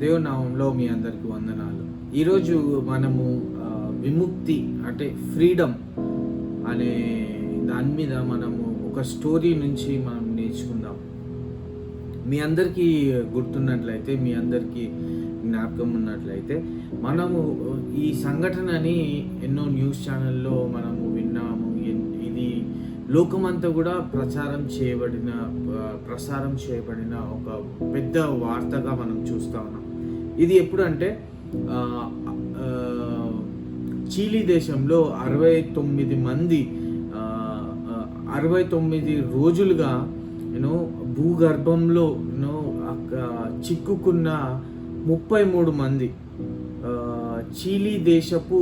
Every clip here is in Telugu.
దేవునామంలో మీ అందరికీ వందనాలు. ఈరోజు మనము విముక్తి అంటే ఫ్రీడమ్ అనే దాని మీద మనము ఒక స్టోరీ నుంచి మనం నేర్చుకుందాం. మీ అందరికీ గుర్తున్నట్లయితే, మీ అందరికీ జ్ఞాపకం ఉన్నట్లయితే, మనము ఈ సంఘటనని ఎన్నో న్యూస్ ఛానల్లో మనము విన్నాము. ఇది లోకమంతా కూడా ప్రసారం చేయబడిన ఒక పెద్ద వార్తగా మనం చూస్తూ ఉన్నాం. ఇది ఎప్పుడు అంటే చీలీ దేశంలో 69 రోజులుగా భూగర్భంలో చిక్కుకున్న 33 మంది చీలీ దేశపు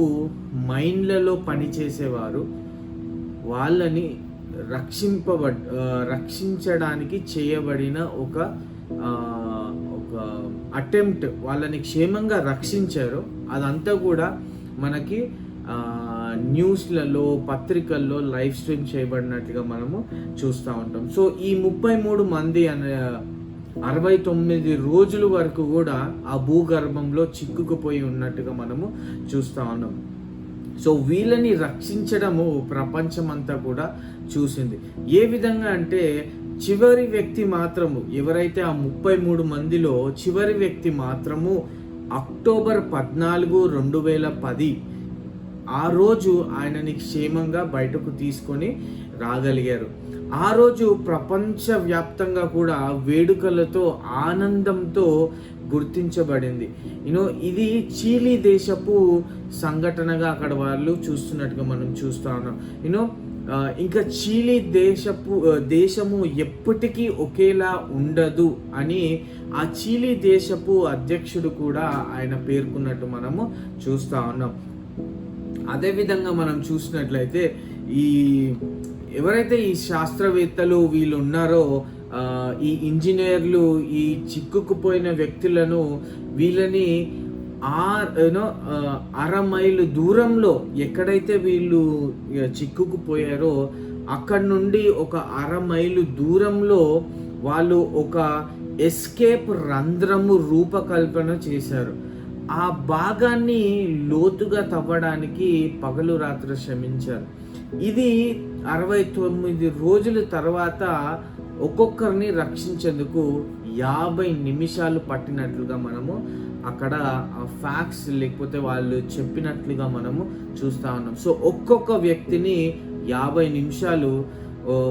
మైన్లలో పనిచేసేవారు. వాళ్ళని రక్షించడానికి చేయబడిన ఒక అటెంప్ట్, వాళ్ళని క్షేమంగా రక్షించారు. అదంతా కూడా మనకి న్యూస్లలో, పత్రికల్లో లైవ్ స్ట్రీమ్ చేయబడినట్టుగా మనము చూస్తూ ఉంటాం. సో ఈ 33 మంది 69 రోజుల వరకు కూడా ఆ భూగర్భంలో చిక్కుకుపోయి ఉన్నట్టుగా మనము చూస్తూ ఉన్నాం. సో వీళ్ళని రక్షించడము ప్రపంచమంతా కూడా చూసింది. ఏ విధంగా అంటే చివరి వ్యక్తి మాత్రము, ఎవరైతే ఆ 33 మందిలో చివరి వ్యక్తి మాత్రము అక్టోబర్ 14, 2010 ఆ రోజు ఆయనని క్షేమంగా బయటకు తీసుకొని రాగలిగారు. ఆ రోజు ప్రపంచవ్యాప్తంగా కూడా వేడుకలతో, ఆనందంతో గుర్తించబడింది. ఇది చీలీ దేశపు సంఘటనగా అక్కడ వాళ్ళు చూస్తున్నట్టుగా మనం చూస్తూ ఉన్నాం. ఇంకా చీలీ దేశము ఎప్పటికీ ఒకేలా ఉండదు అని ఆ చీలీ దేశపు అధ్యక్షుడు కూడా ఆయన పేర్కొన్నట్టు మనము చూస్తూ ఉన్నాం. అదేవిధంగా మనం చూసినట్లయితే ఎవరైతే ఈ శాస్త్రవేత్తలు వీళ్ళు ఉన్నారో, ఈ ఇంజనీర్లు, ఈ చిక్కుకుపోయిన వ్యక్తులను వీళ్ళని 1/2 మైలు దూరంలో ఎక్కడైతే వీళ్ళు చిక్కుకుపోయారో అక్కడి నుండి ఒక 1/2 మైలు దూరంలో వాళ్ళు ఒక ఎస్కేప్ రంధ్రము రూపకల్పన చేశారు. ఆ భాగాన్ని లోతుగా తవ్వడానికి పగలు రాత్రి శ్రమించారు. ఇది 69 రోజుల తర్వాత ఒక్కొక్కరిని రక్షించేందుకు 50 నిమిషాలు పట్టినట్లుగా మనము అక్కడ ఫ్యాక్ట్స్, లేకపోతే వాళ్ళు చెప్పినట్లుగా మనము చూస్తూ ఉన్నాం. సో ఒక్కొక్క వ్యక్తిని 50 నిమిషాలు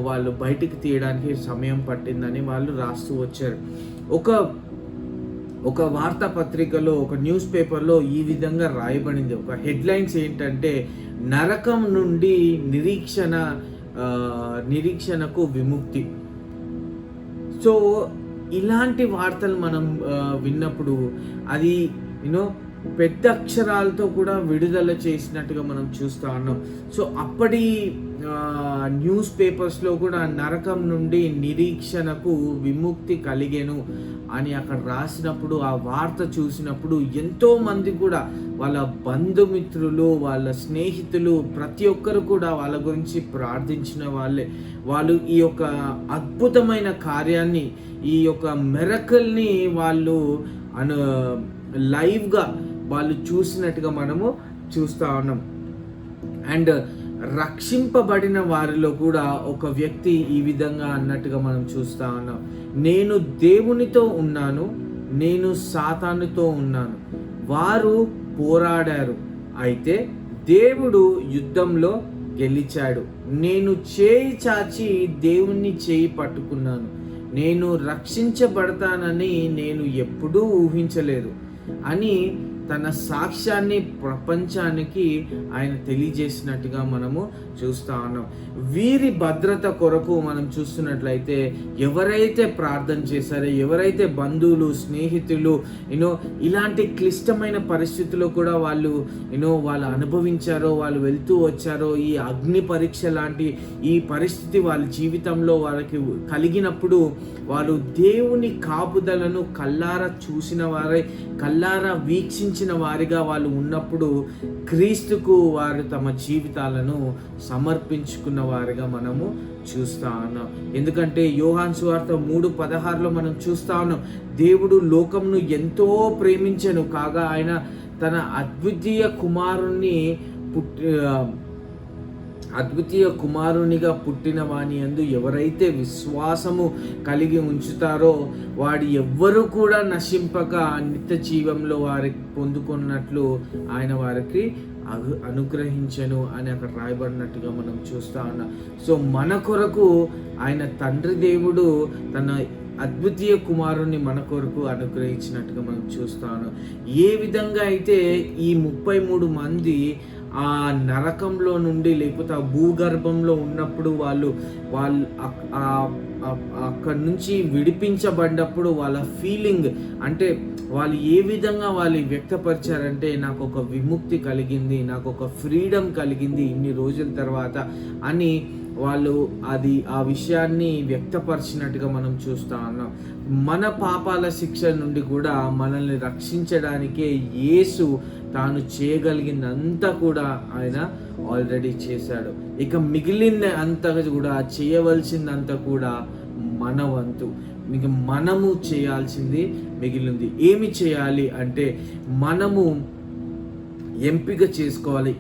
వాళ్ళు బయటికి తీయడానికి సమయం పట్టిందని వాళ్ళు రాస్తూ వచ్చారు. ఒక వార్తాపత్రికలో, ఒక న్యూస్ పేపర్లో ఈ విధంగా రాయబడింది. ఒక హెడ్లైన్స్ ఏంటంటే, నరకం నుండి నిరీక్షణకు విముక్తి. సో ఇలాంటి వార్తలు మనం విన్నప్పుడు అది పెద్ద అక్షరాలతో కూడా విడుదల చేసినట్టుగా మనం చూస్తూ ఉన్నాం. సో అప్పటి న్యూస్ పేపర్స్లో కూడా నరకం నుండి నిరీక్షణకు విముక్తి కలిగెను అని అక్కడ రాసినప్పుడు, ఆ వార్త చూసినప్పుడు ఎంతోమంది కూడా వాళ్ళ బంధుమిత్రులు, వాళ్ళ స్నేహితులు, ప్రతి ఒక్కరు కూడా వాళ్ళ గురించి ప్రార్థించిన వాళ్ళు ఈ యొక్క అద్భుతమైన కార్యాన్ని, ఈ యొక్క మిరకల్ని వాళ్ళు లైవ్గా వాళ్ళు చూసినట్టుగా మనము చూస్తూ ఉన్నాం. అండ్ రక్షింపబడిన వారిలో కూడా ఒక వ్యక్తి ఈ విధంగా అన్నట్టుగా మనం చూస్తూ ఉన్నాం. నేను దేవునితో ఉన్నాను, నేను సాతానుతో ఉన్నాను. వారు పోరాడారు, అయితే దేవుడు యుద్ధంలో గెలిచాడు. నేను చేయి చాచి దేవుణ్ణి చేయి పట్టుకున్నాను. నేను రక్షించబడతానని నేను ఎప్పుడూ ఊహించలేదు అని తన సాక్ష్యాన్ని ప్రపంచానికి ఆయన తెలియజేసినట్టుగా మనము చూస్తూ ఉన్నాం. వీరి భద్రత కొరకు మనం చూస్తున్నట్లయితే ఎవరైతే ప్రార్థన చేశారో, ఎవరైతే బంధువులు, స్నేహితులు ఇలాంటి క్లిష్టమైన పరిస్థితుల్లో కూడా వాళ్ళు అనుభవించారో, వాళ్ళు వెళ్తూ వచ్చారో, ఈ అగ్ని పరీక్ష లాంటి ఈ పరిస్థితి వాళ్ళ జీవితంలో వాళ్ళకి కలిగినప్పుడు వాళ్ళు దేవుని కాపుదలను కల్లారా చూసిన వారై, కల్లారా వీక్షించిన రక్షించిన వారిగా వాళ్ళు ఉన్నప్పుడు క్రీస్తుకు వారు తమ జీవితాలను సమర్పించుకున్న వారిగా మనము చూస్తా ఉన్నాం. ఎందుకంటే యోహాను సువార్త 3:16 మనం చూస్తా ఉన్నాం, దేవుడు లోకంను ఎంతో ప్రేమించెను కాగా ఆయన తన అద్వితీయ కుమారునిగా పుట్టిన వాని యందు ఎవరైతే విశ్వాసము కలిగి ఉంచుతారో వాడు ఎవ్వరూ కూడా నశింపక నిత్య జీవంలో వారికి పొందుకున్నట్లు ఆయన వారికి అనుగ్రహించను అని అక్కడ రాయబడినట్టుగా మనం చూస్తా ఉన్నాం. సో మన కొరకు ఆయన తండ్రి దేవుడు తన అద్వితీయ కుమారుని మన కొరకు అనుగ్రహించినట్టుగా మనం చూస్తాను. ఏ విధంగా అయితే ఈ 33 మంది ఆ నరకంలో నుండి లేకపోతే ఆ భూగర్భంలో ఉన్నప్పుడు వాళ్ళు అక్కడి నుంచి విడిపించబడినప్పుడు వాళ్ళ ఫీలింగ్ అంటే వాళ్ళు ఏ విధంగా వాళ్ళు వ్యక్తపరిచారంటే, నాకు ఒక విముక్తి కలిగింది, నాకు ఒక ఫ్రీడమ్ కలిగింది ఇన్ని రోజుల తర్వాత అని వాళ్ళు ఆ విషయాన్ని వ్యక్తపరిచినట్టుగా మనం చూస్తా ఉన్నాం. మన పాపాల శిక్ష నుండి కూడా మనల్ని రక్షించడానికే యేసు తాను చేయగలిగిందంతా కూడా ఆయన ఆల్రెడీ చేశాడు. ఇక మిగిలిన అంతా కూడా చేయవలసిందంతా కూడా మన వంతు. ఇక మనము చేయాల్సింది మిగిలింది. ఏమి చేయాలి అంటే మనము ఎంపిక చేసుకోవాలి.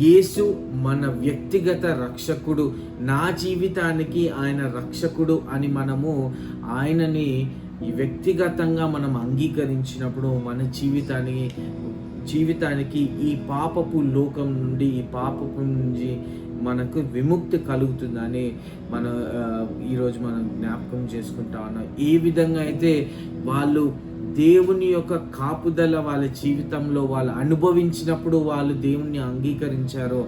యేసు మన వ్యక్తిగత రక్షకుడు, నా జీవితానికి ఆయన రక్షకుడు అని మనము ఆయనని వ్యక్తిగతంగా మనం అంగీకరించినప్పుడు మన జీవితానికి ఈ పాపపు లోకం నుండి, ఈ పాపపు నుంచి మనకు విముక్తి కలుగుతుందని ఈరోజు మనం జ్ఞాపకం చేసుకుంటా ఉన్నాం. ఏ విధంగా అయితే వాళ్ళు దేవుని యొక్క కాపుదల వాళ్ళ జీవితంలో వాళ్ళు అనుభవించినప్పుడు వాళ్ళు దేవుణ్ణి అంగీకరించారో,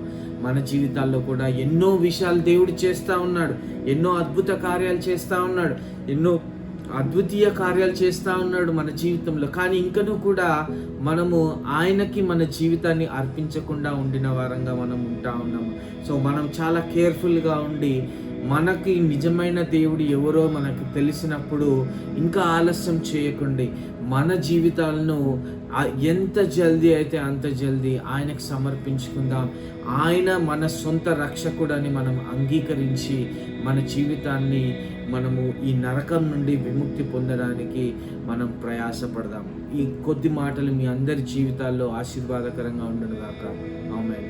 మన జీవితాల్లో కూడా ఎన్నో విషయాలు దేవుడు చేస్తూ ఉన్నాడు, ఎన్నో అద్భుత కార్యాలు చేస్తూ ఉన్నాడు, ఎన్నో అద్వితీయ కార్యాలు చేస్తూ ఉన్నాడు మన జీవితంలో. కానీ ఇంకనూ కూడా మనము ఆయనకి మన జీవితాన్ని అర్పించకుండా ఉండిన వారంగా మనం ఉంటా ఉన్నాము. సో మనం చాలా కేర్ఫుల్గా ఉండి మనకి నిజమైన దేవుడు ఎవరో మనకు తెలిసినప్పుడు ఇంకా ఆలస్యం చేయకండి, మన జీవితాలను ఎంత జల్దీ అయితే అంత జల్దీ ఆయనకు సమర్పించుకుందాం. ఆయన మన సొంత రక్షకుడని మనం అంగీకరించి మన జీవితాన్ని మనము ఈ నరకం నుండి విముక్తి పొందడానికి మనం ప్రయాసపడదాం. ఈ కొద్ది మాటలు మీ అందరి జీవితాల్లో ఆశీర్వాదకరంగా ఉండును గాక. ఆమేన్.